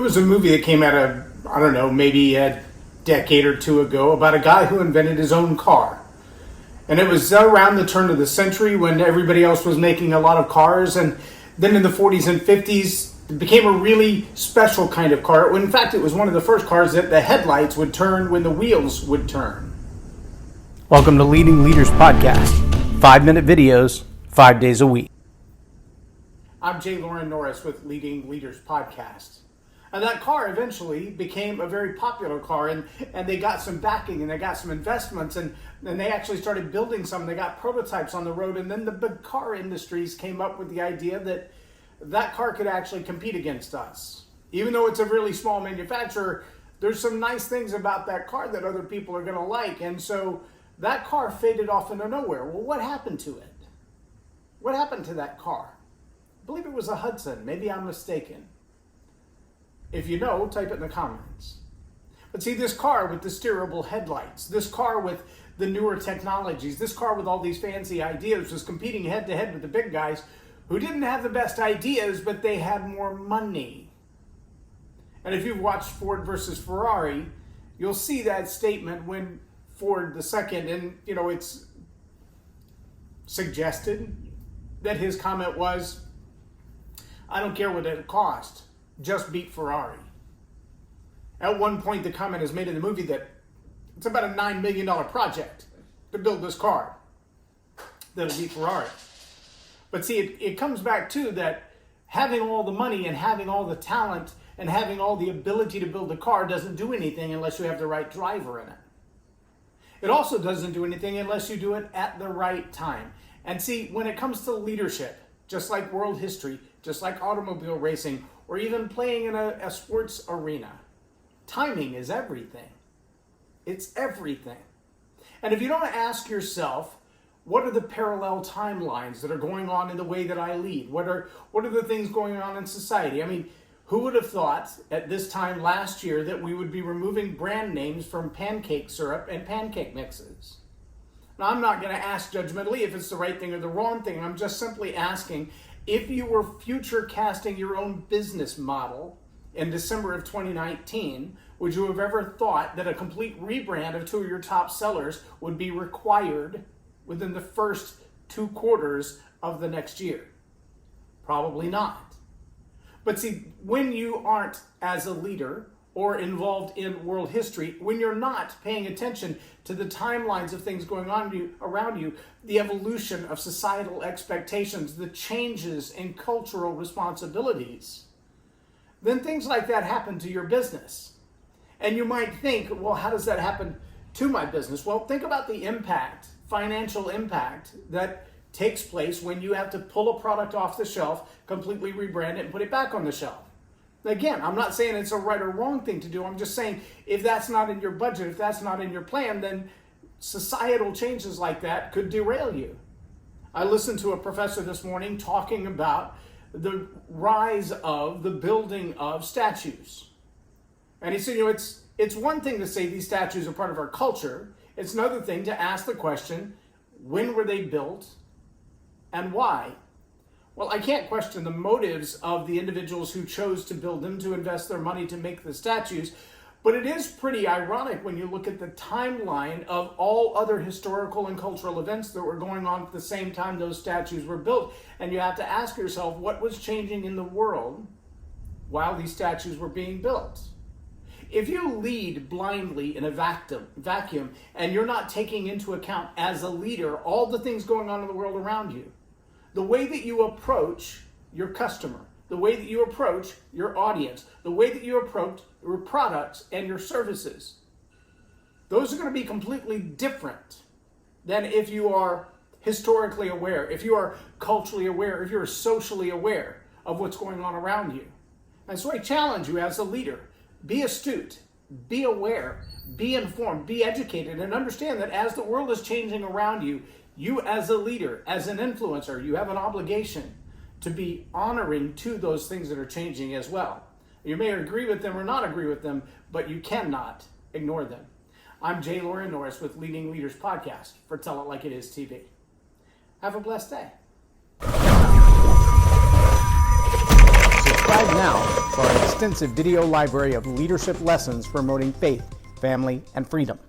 There was a movie that came out of, I don't know, maybe a decade or two ago about a guy who invented his own car. And it was around the turn of the century when everybody else was making a lot of cars. And then in the 40s and 50s, it became a really special kind of car. In fact, it was one of the first cars that the headlights would turn when the wheels would turn. Welcome to Leading Leaders Podcast. 5-minute videos, 5 days a week. I'm Loren Norris with Leading Leaders Podcast. And that car eventually became a very popular car, and they got some backing and they got some investments, and they actually started building some. They got prototypes on the road, and then the big car industries came up with the idea that that car could actually compete against us. Even though it's a really small manufacturer, there's some nice things about that car that other people are going to like, and so that car faded off into nowhere. Well, what happened to it? What happened to that car? I believe it was a Hudson. Maybe I'm mistaken. If you know, type it in the comments. But see, this car with the steerable headlights, this car with the newer technologies, this car with all these fancy ideas was competing head to head with the big guys who didn't have the best ideas, but they had more money. And if you've watched Ford versus Ferrari, you'll see that statement when Ford the second, and it's suggested that his comment was, "I don't care what it cost. Just beat Ferrari." At one point, the comment is made in the movie that it's about a $9 million project to build this car that'll beat Ferrari. But see, it comes back to that having all the money and having all the talent and having all the ability to build a car doesn't do anything unless you have the right driver in it. It also doesn't do anything unless you do it at the right time. And see, when it comes to leadership, just like world history, just like automobile racing, or even playing in a sports arena, timing is everything. It's everything. And if you don't ask yourself, what are the parallel timelines that are going on in the way that I lead? What are the things going on in society? I mean, who would have thought at this time last year that we would be removing brand names from pancake syrup and pancake mixes? Now, I'm not going to ask judgmentally if it's the right thing or the wrong thing. I'm just simply asking, if you were future casting your own business model in December of 2019, would you have ever thought that a complete rebrand of two of your top sellers would be required within the first 2 quarters of the next year? Probably not. But see, when you aren't as a leader or involved in world history, when you're not paying attention to the timelines of things going on around you, the evolution of societal expectations, the changes in cultural responsibilities, then things like that happen to your business. And you might think, well, how does that happen to my business? Well, think about the impact, financial impact that takes place when you have to pull a product off the shelf, completely rebrand it, and put it back on the shelf. Again, I'm not saying it's a right or wrong thing to do. I'm just saying if that's not in your budget, if that's not in your plan, then societal changes like that could derail you. I listened to a professor this morning talking about the rise of the building of statues. And he said, it's one thing to say these statues are part of our culture. It's another thing to ask the question, when were they built and why? Well, I can't question the motives of the individuals who chose to build them, to invest their money to make the statues, but it is pretty ironic when you look at the timeline of all other historical and cultural events that were going on at the same time those statues were built, and you have to ask yourself what was changing in the world while these statues were being built. If you lead blindly in a vacuum and you're not taking into account as a leader all the things going on in the world around you, the way that you approach your customer, the way that you approach your audience, the way that you approach your products and your services, those are going to be completely different than if you are historically aware, if you are culturally aware, if you're socially aware of what's going on around you. And so I challenge you as a leader, be astute, be aware, be informed, be educated, and understand that as the world is changing around you, you as a leader, as an influencer, you have an obligation to be honoring to those things that are changing as well. You may agree with them or not agree with them, but you cannot ignore them. I'm Loren Norris with Leading Leaders Podcast for Tell It Like It Is TV. Have a blessed day. Subscribe now for our next extensive video library of leadership lessons promoting faith, family, and freedom.